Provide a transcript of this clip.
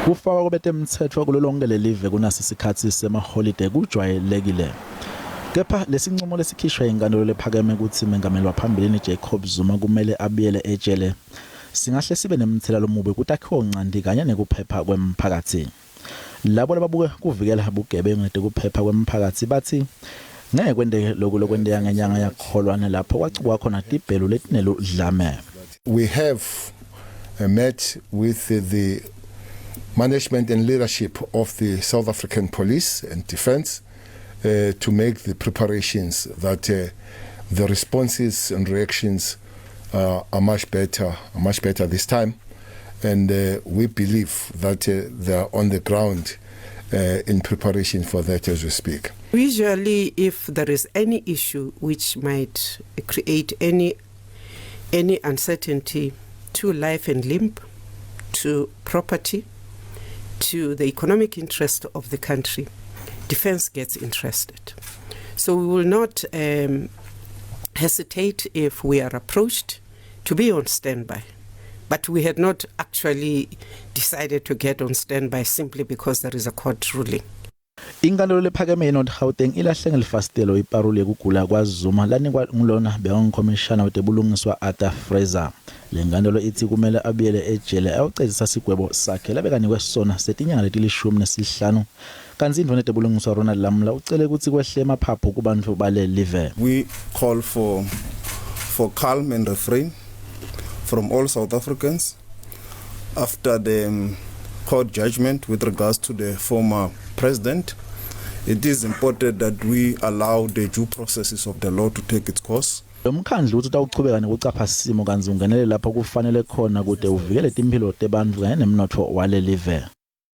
Kufakwa kwebetemthetho kulolonke lelive kunasi isikhathi semaholide kujwayelekile. Kepha lesincumo lesikhishwa inkantolo lephakeme ukuthi mengameli waphambilini Jacob Zuma kumele abuyele ejele. Singahle sibe nemithela lomubi kutakhiwa ncandi kanye nekuphepha kwemphakatsi. Labo lababuke kuvikela bugebengu nekuphepha kwemphakatsi bathi ngeke kwendeke lokwendeka ngenyanga yakholwana lapho kwacikwa khona tibhelu letinelo dlame. We have met with the management and leadership of the South African Police and Defence to make the preparations that the responses and reactions are much better this time, and we believe that they are on the ground in preparation for that as we speak. Usually, if there is any issue which might create any uncertainty to life and limb, to property, to the economic interest of the country, defense gets interested. So we will not hesitate if we are approached to be on standby. But we had not actually decided to get on standby simply because there is a court ruling. Inkantolo lephakeme not Gauteng ilahle ngelifastelo iparule kugula kwaZuma lanikwa ngilona beyangikhomishana wetebulungiswa Arthur Fraser. Lenkantolo ithi kumele abuyele ejele ayocezisa sigwebo sakhe labekanikwe sona setinyanga letilishumi kanzi indvuna etebulungiswa Lamola ucele ukuthi kwehle emaphaphu kubantfu balelive. We call for calm and refrain from all South Africans after the court judgment with regards to the former president. It is important that we allow the due processes of the law to take its course. Umkhandlu uthi utawuchubeka nokucapha simo kanzi ungenele lapho kufanele khona kude uvikele impilo tebantfu kanye nemnotho walelive.